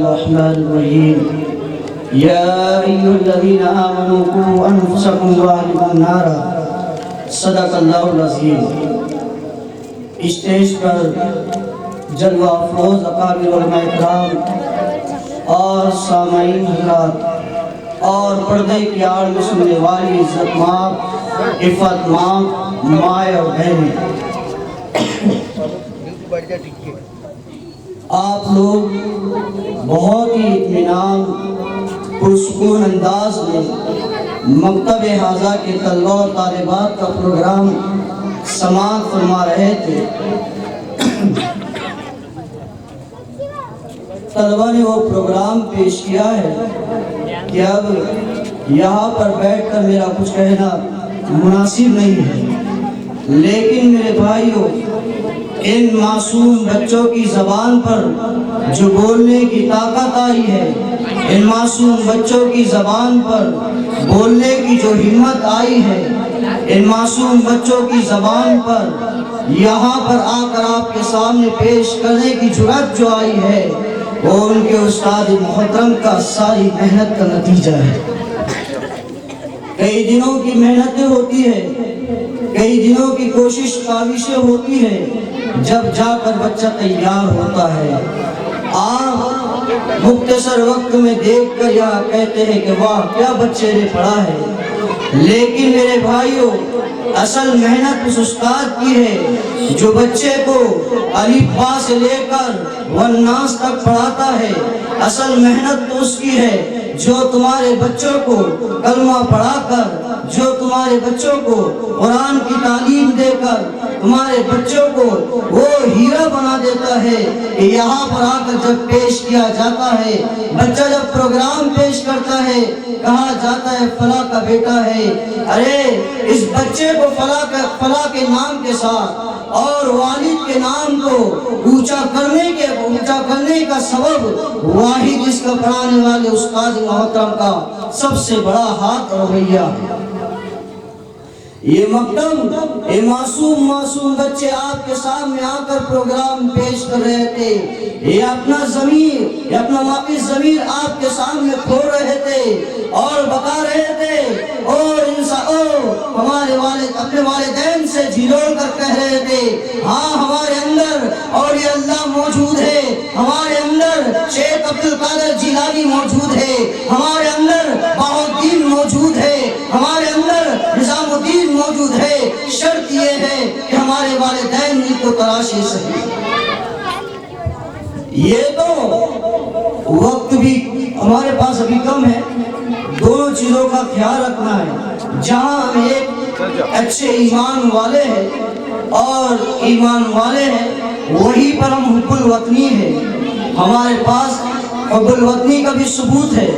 الرحمن الرحیم یا ایھا الذین آمنوا قوا انفسکم واہلکم نارا صدق اللہ العظیم۔ اسٹیج پر جلوہ افروز اکابر علماء کرام اور سامعین حضرات اور پردے کی آڑ میں سننے والی عزت ماں عفت ماں مائیں اور بہنیں، آپ لوگ بہت ہی اطمینان پرسکون انداز میں مکتب حاضہ کے طلبہ اور طالبات کا پروگرام سماعت فرما رہے تھے۔ طلبہ نے وہ پروگرام پیش کیا ہے کہ اب یہاں پر بیٹھ کر میرا کچھ کہنا مناسب نہیں ہے، لیکن میرے بھائیوں، ان معصوم بچوں کی زبان پر جو بولنے کی طاقت آئی ہے، ان معصوم بچوں کی زبان پر بولنے کی جو ہمت آئی ہے، ان معصوم بچوں کی زبان پر یہاں پر آ کر آپ کے سامنے پیش کرنے کی جرأت جو آئی ہے، وہ ان کے استاد محترم کا ساری محنت کا نتیجہ ہے۔ کئی دنوں کی محنتیں ہوتی ہے، کئی دنوں کی کوشش کاوشیں ہوتی ہے، جب جا کر بچہ تیار ہوتا ہے۔ آپ مختصر وقت میں دیکھ کر یہاں کہتے ہیں کہ واہ کیا بچے نے پڑھا ہے، لیکن میرے بھائیوں، اصل محنت اس استاد کی ہے جو بچے کو الف با سے لے کر والناس تک پڑھاتا ہے۔ اصل محنت تو اس کی ہے جو تمہارے بچوں کو کلمہ پڑھا کر، جو تمہارے بچوں کو قرآن کی تعلیم دے کر تمہارے بچوں کو وہ ہیرا بنا دیتا ہے کہ یہاں پر آ کر جب پیش کیا جاتا ہے، بچہ جب پروگرام پیش کرتا ہے، کہا جاتا ہے فلاں کا بیٹا ہے۔ ارے اس بچے کو فلاں کے نام کے ساتھ اور والد کے نام کو اونچا کرنے کا سبب واحد اس کا پڑھانے والے استاد محترم کا سب سے بڑا ہاتھ اور رویہ ہے۔ یہ مکتب، یہ معصوم بچے آپ کے سامنے آ کر پروگرام پیش کر رہے تھے، یہ اپنا ضمیر، یہ اپنا واقعی ضمیر آپ کے سامنے کھول رہے تھے اور بتا رہے تھے اور ہمارے والد اپنے والدین سے جھلوڑ کر کہہ رہے تھے ہاں ہمارے اندر اور یہ اللہ موجود ہے، ہمارے اندر شیخ عبد القادر جیلانی موجود ہے، ہمارے اندر بہاؤالدین موجود ہے، ہمارے اندر نظام الدین موجود ہے، شرط یہ ہے کہ ہمارے والدین ان کو تراشے صحیح۔ یہ تو وقت بھی ہمارے پاس ابھی کم ہے، دونوں چیزوں کا خیال رکھنا ہے۔ جہاں ہم ایک اچھے ایمان والے ہیں اور ایمان والے ہیں، وہی پر ہم حب الوطنی ہے، ہمارے پاس حب الوطنی کا بھی ثبوت ہے۔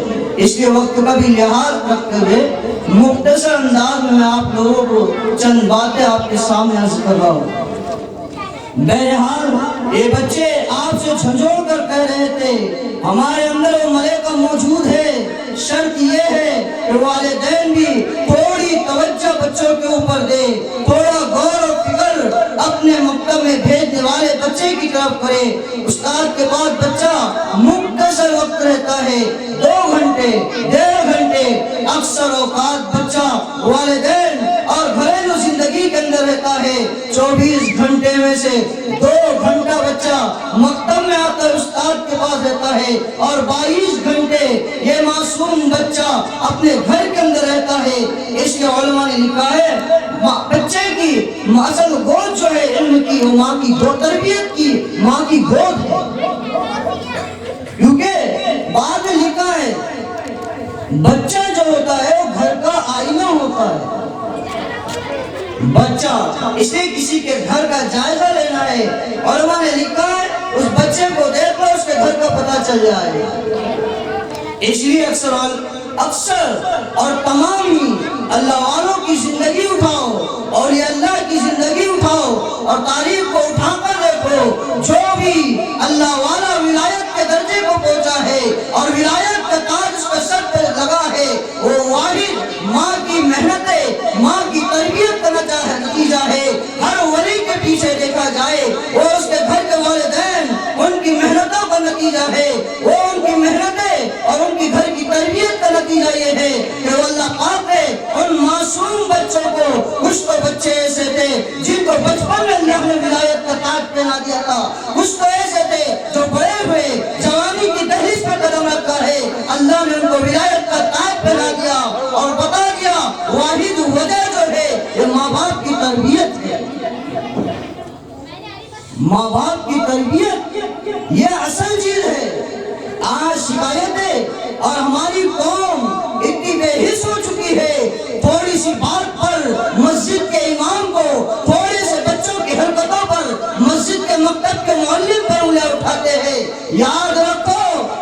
اس کے وقت کا بھی لحاظ رکھتے ہوئے مختصر انداز میں آپ لوگوں کو چند باتیں آپ کے سامنے عرض کر رہا ہوں۔ بہرحال یہ بچے آپ سے جھنجھوڑ کر کہہ رہے تھے ہمارے اندر وہ ملائکہ موجود ہے، شرط یہ ہے کہ والدین بھی تھوڑی توجہ بچوں کے اوپر دے، تھوڑا غور و فکر اپنے مکتب میں بھیجنے والے بچے کی طرف کرے۔ استاد کے بعد بچہ مختصر وقت رہتا ہے، 2 گھنٹے 1.5 گھنٹے، اکثر اوقات بچہ والدین اور گھریلو زندگی کے اندر رہتا ہے۔ 24 گھنٹے میں سے 2 گھنٹہ بچہ مکتب میں آ کر استاد کے پاس رہتا ہے اور 22 گھنٹے یہ معصوم بچہ اپنے گھر کے اندر رہتا ہے۔ اس کے علماء نے لکھا ہے بچے کی اصل گود جو ہے علم کی، وہ ماں کی گود، تربیت کی ماں کی گود ہے، کیونکہ بعد میں لکھا ہے بچہ جو ہوتا ہے وہ گھر کا آئینہ ہوتا ہے۔ بچہ اسے کسی کے گھر کا جائزہ لینا ہے، علماء نے لکھا ہے اس بچے کو دیکھ لو اس کے گھر کا پتہ چل جائے۔ اس لیے اکثر اور تمام ہی اللہ والوں کی زندگی اٹھاؤ اور یہ اللہ کی زندگی اٹھاؤ اور تاریخ کو اٹھا کر دیکھو، جو بھی اللہ والا ولایت کے درجے کو پہنچا ہے اور ولایت کا تاج اس کے سر پہ لگا ہے، وہ واحد ماں کی محنتیں، ماں کی تربیت کا نتیجہ ہے۔ ہر ولی کے پیچھے دیکھا جائے وہ اس کے گھر کے والدین، ان کی محنتوں کا نتیجہ ہے، وہ ان کی بچپن میں اللہ نے ولایت کا تاج پہنا دیا تھا، کچھ تو ایسے تھے جو بڑے ہوئے جوانی کی دہلیز پر قدم رکھا ہے، اللہ نے ان کو ولایت کا تاج پہنا دیا اور بتا دیا واحد وجہ جو ہے یہ ماں باپ کی تربیت ہے۔ ماں باپ کی تربیت یہ اصل چیز ہے۔ آج شکایتیں اور ہماری قوم اتنی بے حس ہو چکی ہے، تھوڑی سی بات پر مسجد کے امام کو، تھوڑے سے بچوں کی حرکتوں پر مسجد کے مکتب کے معلم پر انگلیاں اٹھاتے ہیں۔ یاد رکھو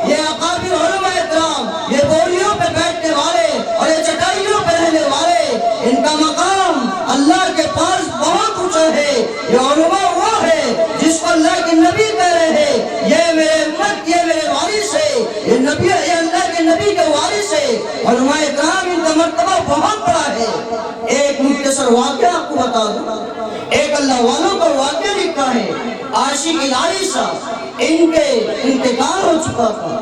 یہ اکابر علماء اکرام، یہ بوریوں پہ بیٹھنے والے اور یہ چٹائیوں پہ رہنے والے، ان کا مقام اللہ کے پاس بہت اونچا ہے۔ یہ علماء وہ ہے جس کو اللہ کے نبی کہہ رہے ہیں یہ میرے امت، یہ میرے وارث ہے، یہ نبی، یہ اللہ کے نبی کے وارث ہے۔ علماء اکرام ان کا مرتبہ بہت بڑا ہے۔ ایک مختصر واقعہ آپ کو بتا دوں، ایک اللہ والوں کا واقعہ لکھا ہے۔ عاشق الہی صاحب، ان کے انتقال ہو چکا تھا۔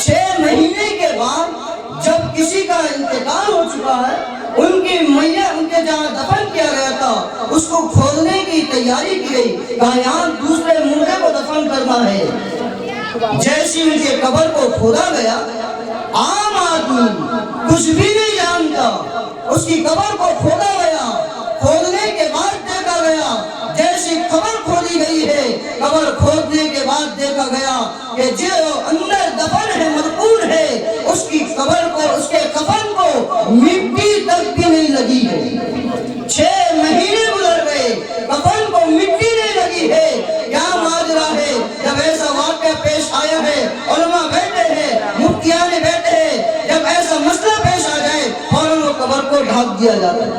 6 مہینے کے بعد جب کسی کا انتقال ہو چکا ہے، ان کی میت ان کے جہاں دفن کیا گیا تھا اس کو کھودنے کی تیاری کی گئی، کہا یہاں دوسرے مردے کو دفن کرنا ہے۔ جیسی ان کے قبر کو کھودا گیا، عام آدمی کچھ بھی نہیں جانتا، اس کی قبر کو کھودا گیا، کھودنے کے بعد دیکھا گیا، جیسی قبر کھودی گئی ہے، قبر کھودنے کے بعد دیکھا گیا کہ جو اندر دفن ہے، مدفون ہے، اس کی قبر کو، اس کے کفن کو مٹی تک بھی نہیں لگی ہے۔ 6 مہینے گزر گئے، کفن کو مٹی نہیں لگی ہے۔ کیا ماجرا ہے؟ جب ایسا واقعہ پیش آیا ہے، علماء بیٹھے ہیں، مفتیان بیٹھے ہیں، جب ایسا مسئلہ پیش آ جائے فوراً وہ قبر کو ڈھانپ دیا جاتا ہے۔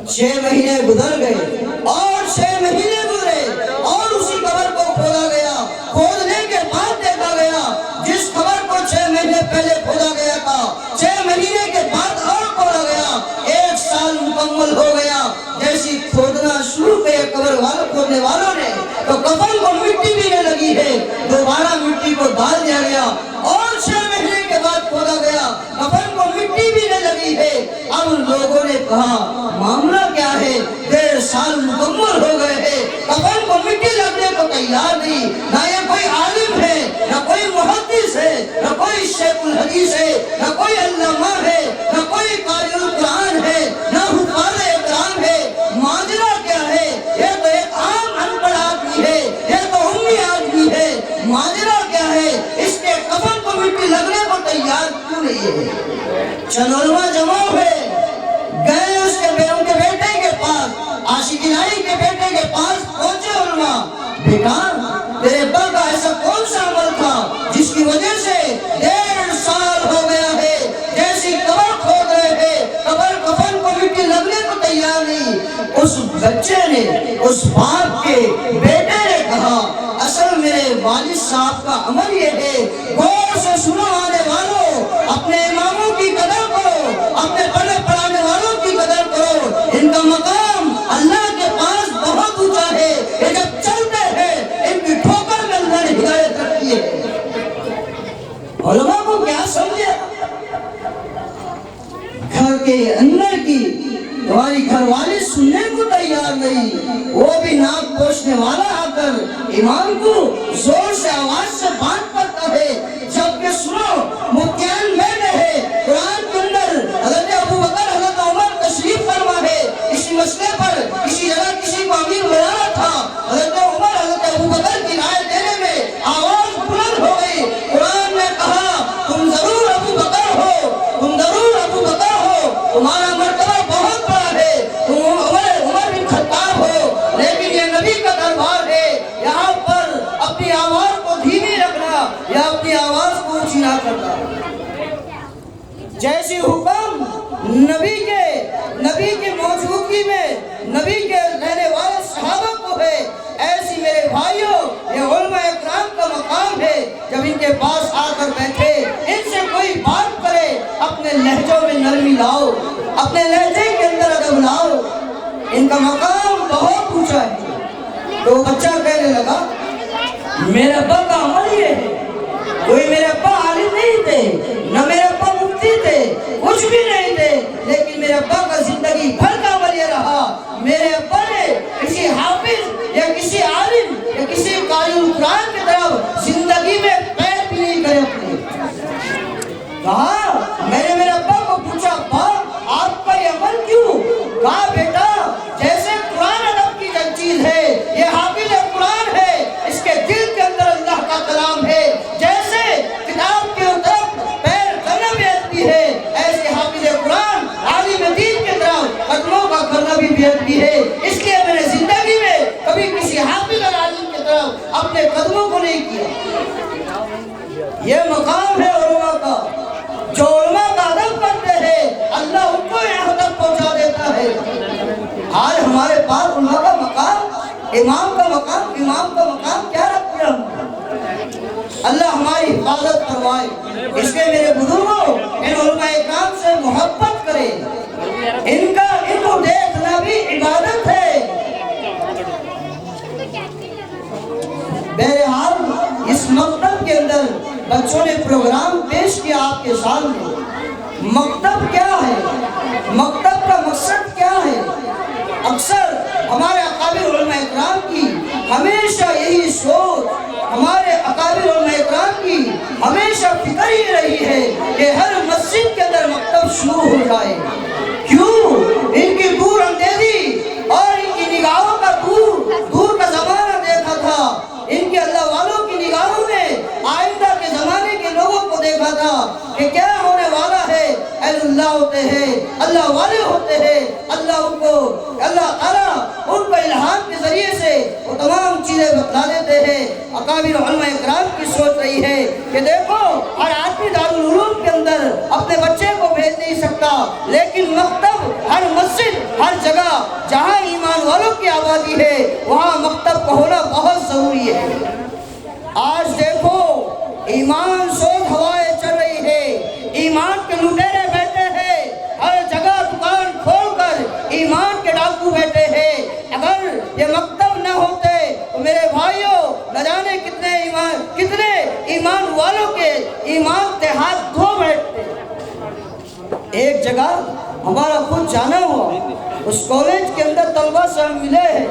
6 مہینے گزر گئے اور 6 مہینے گزرے اور اسی قبر کو کھودا گیا۔ کھودنے کے بعد دیکھا گیا جس قبر کو 6 مہینے پہلے کھودا گیا تھا، 6 مہینے کے بعد اور کھودا گیا، 1 سال مکمل ہو گیا۔ جیسی کھودنا شروع کیا قبر والوں، کھودنے والوں نے، تو کفن کو مٹی بھی نہیں لگی ہے، دوبارہ مٹی کو ڈال دیا گیا اور 6 مہینے کے بعد کھودا گیا، کفن کو مٹی بھی نہیں لگی ہے۔ اب لوگوں نے کہا معاملہ کیا ہے؟ 1.5 سال مکمل ہو گئے ہیں، کفن کو مٹی لگنے کو تیار نہیں۔ نہ یہ کوئی عالم ہے، نہ کوئی محدث ہے، نہ کوئی شیخ الحدیث ہے، نہ کوئی علامہ ہے، نہ کوئی قاری القرآن ہے، نہ حفاظ اکرام ہے۔ ماجرا کیا ہے؟ یہ تو ایک عام ان پڑھ آدمی ہے، یہ تو امی آدمی ہے۔ ماجرا کیا ہے؟ اس کے کفن کو مٹی لگنے کو تیار کیوں نہیں ہے؟ چند علماء جمع ہوئے، گئے اس کے ان کے بیٹے کے پاس، عاشق الہی کے بیٹے کے پاس پہنچے علماء، بیٹا تیرے ابا کا ایسا کون سا عمل تھا جس کی وجہ سے 1.5 سال ہو گیا ہے جیسی قبر کھود رہے ہیں، قبر کفن کو مٹی لگنے کو تیار نہیں؟ اس بچے نے، اس باپ کے بیٹے نے کہا اصل میرے والد صاحب کا عمل یہ ہے، غور سے سنو آنے والوں، اپنے اماموں کی قدر کرو، اپنے پڑھنے پڑھانے والوں کی قدر کرو، ان کا مقام اللہ کے پاس بہت اونچا ہے۔ یہ جب چلتے ہیں ان کی ٹھوکر میں اللہ نے ہدایت رکھی ہے۔ علماء کو کیا سمجھے؟ گھر کے اندر کی تمہاری گھر والی سننے کو تیار نہیں، وہ بھی ناک پوچھنے والا آ کر امام کو زور سے آواز سے بات کرتا ہے، جبکہ سنو مفتیان بیٹھے ہیں، قرآن کے اندر حضرت ابو بکر، حضرت عمر تشریف فرما ہے، کسی مسئلے پر کسی جگہ کسی کو امیر بنانا تھا، حضرت عمر حضرت ابو بکر کی رائے دینے میں آواز بلند ہو گئی، قرآن نے کہا تم ضرور ابو بکر ہو، تم ضرور ابو بکر ہو، تمہارا مرتبہ بہت بڑا ہے، تم عمر بن خطاب ہو، لیکن یہ نبی کا دربار ہے، یہاں پر اپنی آواز کو دھیمی رکھنا یا اپنی آواز کو اونچی نہ کرنا۔ جیسی حکم نبی کی موجودگی میں نبی کے رہنے والے صحابہ کو ہے، ایسی میرے بھائیوں یہ علماء اکرام کا مقام ہے۔ جب ان کے پاس آ کر بیٹھے، ان سے کوئی بات کرے، اپنے لہجوں میں نرمی لاؤ، اپنے لہجے کے اندر ادب لاؤ، ان کا مقام بہت اونچا ہے۔ تو بچہ کہنے لگا میرے ابا کا عمل یہ ہے، کوئی میرے ابا عالم نہیں تھے، نہ میرے ابا مفتی تھے، کچھ بھی نہیں تھے، لیکن میرے ابا کا زندگی بھر کا عمل یہ رہا، میرے ابا نے قدموں کو نہیں کیا۔ یہ مقام ہے علماء کا، جو علماء کا ادب کرتے ہیں اللہ ان کو یہاں تک پہنچا دیتا ہے۔ آج ہمارے پاس علماء کا مقام، امام کا مقام کیا رکھتے ہم؟ اللہ ہماری حفاظت کروائے۔ اس کے میرے بزرگوں، ان علماء اکرام سے محبت کرے، ان کو دیکھنا بھی عبادت ہے۔ بہرحال اس مکتب کے اندر بچوں نے پروگرام پیش کیا آپ کے سامنے۔ مکتب کیا ہے؟ مکتب کا مقصد کیا ہے؟ اکثر ہمارے اکابر علماء اکرام کی ہمیشہ یہی سوچ، ہمارے اکابر علماء اکرام کی ہمیشہ فکر ہی رہی ہے کہ ہر مسجد کے اندر مکتب شروع ہو جائے۔ کیوں؟ ان کی دور اندیزی اور ان کی نگاہوں کا دور کا زمانہ دیکھا تھا۔ ان کے اللہ والوں کی نگاہوں نے آئندہ کے زمانے کے لوگوں کو دیکھا تھا کہ کیا ہونے والا ہے۔ اہل اللہ ہوتے ہیں، اللہ والے ہوتے ہیں، اللہ تعالیٰ ان کو الہام کے ذریعے سے وہ تمام چیزیں بتلا دیتے ہیں۔ اکابر علماء اکرام کی سوچ رہی ہے کہ دیکھو ہر آدمی دارالعلوم کے اندر اپنے بچے کو بھیج نہیں سکتا، لیکن مکتب ہر مسجد، ہر جگہ جہاں ایمان والوں کی آبادی ہے وہاں مکتب کا ہونا بہت ضروری ہے۔ آج دیکھو ایمان سوز ہوائیں چل رہی ہے، ایمان کے لٹیرے بیٹھے ہیں، ہر جگہ دکان کھول کر ایمان کے ڈاکو بیٹھے ہیں۔ اگر یہ مکتب نہ ہوتے تو میرے بھائیوں نہ جانے کتنے ایمان والوں کے ایمان کے ہاتھ دھو بیٹھتے۔ ایک جگہ ہمارا خود جانا ہوا، اس کالج کے اندر طلبہ سے ہم ملے ہیں،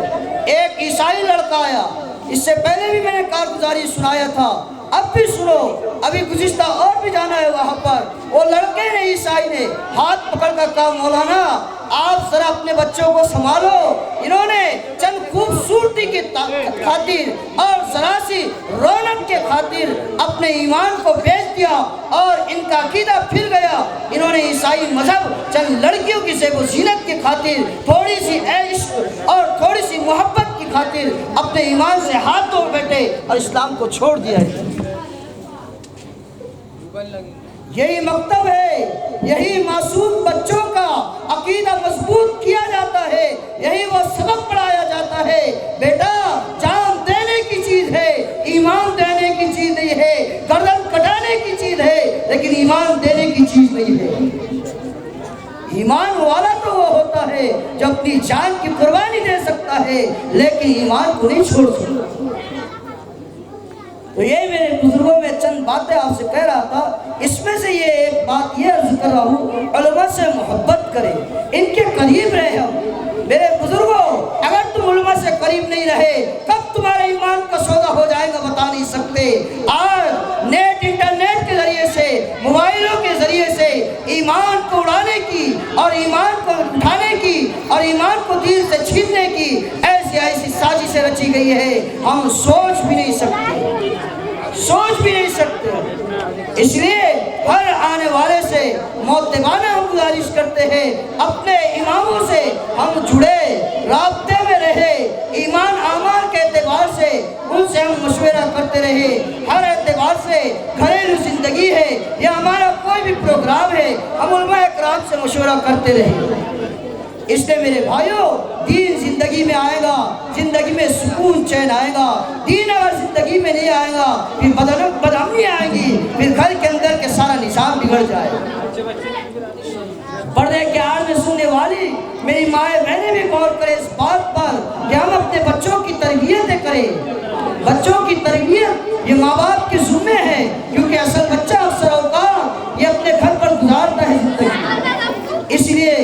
ایک عیسائی لڑکا آیا۔ اس سے پہلے بھی میں نے کارگزاری سنایا تھا، اب بھی سنو، ابھی گزشتہ اور بھی جانا ہے وہاں پر۔ وہ لڑکے نے، عیسائی نے ہاتھ پکڑ کر کہا مولانا آپ ذرا اپنے بچوں کو سنبھالو، انہوں نے چند خوبصورتی کی خاطر اور ذرا سی رونق کے خاطر اپنے ایمان کو بیچ دیا اور ان کا عقیدہ پھر گیا۔ انہوں نے عیسائی مذہب چند لڑکیوں کی زیب و زینت کی خاطر، تھوڑی سی عیش اور تھوڑی سی محبت کی خاطر اپنے ایمان سے ہاتھ دھو بیٹھے اور اسلام کو چھوڑ دیا ہے۔ یہی مکتب ہے، یہی معصوم بچوں کا عقیدہ مضبوط کیا جاتا ہے، یہی وہ سبق پڑھایا جاتا ہے۔ بیٹا جان دینے کی چیز ہے، ایمان دینے کی چیز نہیں ہے، گردن کٹانے کی چیز ہے لیکن ایمان دینے کی چیز نہیں ہے۔ ایمان والا تو وہ ہوتا ہے جو اپنی جان کی قربانی دے سکتا ہے لیکن ایمان کو نہیں چھوڑ سکتا۔ تو یہ میرے بزرگوں میں چند باتیں آپ سے کہہ رہا تھا، اس میں سے یہ ایک بات یہ عرض کر رہا ہوں، علماء سے محبت کریں، ان کے قریب رہے ہم۔ میرے بزرگوں اگر تم علماء سے قریب نہیں رہے کب تمہارے ایمان کا سودا ہو جائے گا بتا نہیں سکتے۔ آج انٹرنیٹ کے ذریعے سے، موبائلوں کے ذریعے سے ایمان کو اڑانے کی اور ایمان کو اٹھانے کی اور ایمان کو دل سے چھیننے کی ایسی سازشیں رچی گئی ہے، ہم سوچ بھی نہیں سکتے۔ اس لیے ہر آنے والے سے معتبانہ ہم گزارش کرتے ہیں اپنے اماموں سے ہم جڑے، رابطے میں رہے، ایمان اعمال کے اعتبار سے ان سے ہم مشورہ کرتے رہے، ہر اعتبار سے گھریلو زندگی ہے یا ہمارا کوئی بھی پروگرام ہے ہم علماء اکرام سے مشورہ کرتے رہے۔ اس لیے میرے بھائیوں دین زندگی میں آئے گا، زندگی میں سکون چین آئے گا۔ دین اگر زندگی میں نہیں آئے گا پھر بدامنی آئے گی، پھر گھر کے اندر کے سارا نظام بگڑ جائے گا۔ پردے کے آڑ میں سننے والی میری مائیں بہنیں بھی غور کریں اس بات پر کہ ہم اپنے بچوں کی تربیتیں کریں۔ بچوں کی تربیت یہ ماں باپ کے ذمہ ہے، کیونکہ اصل بچہ اکثر اوقات یہ اپنے گھر پر گزارتا ہے زندگی۔ اس لیے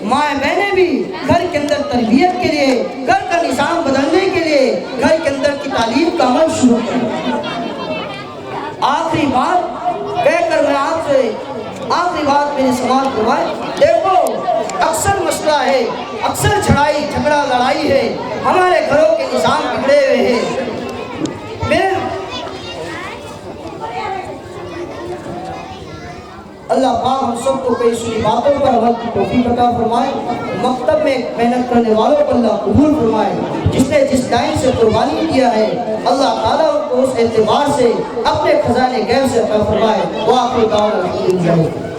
مائیں بہنیں بھی گھر کے اندر تربیت کے لیے، گھر کا نظام بدلنے کے لیے گھر کے اندر کی تعلیم کا عمل شروع کریں۔ آخری بات کہہ کر میں آپ سے آخری بات میرے سوال کروائے، دیکھو اکثر مسئلہ ہے، اکثر جھگڑا لڑائی ہے، ہمارے گھروں کے نظام بگڑے ہوئے ہیں۔ اللہ پاک ہم سب کو کئی سنی باتوں پر عمل کی توفیق عطا فرمائے، مکتب میں محنت کرنے والوں کو اللہ قبول فرمائے، جس نے جس لائن سے قربانی کیا ہے اللہ تعالیٰ ان کو اس اعتبار سے اپنے خزانے غیب سے عطا فرمائے۔ وآخر دعوانا الحمدللہ۔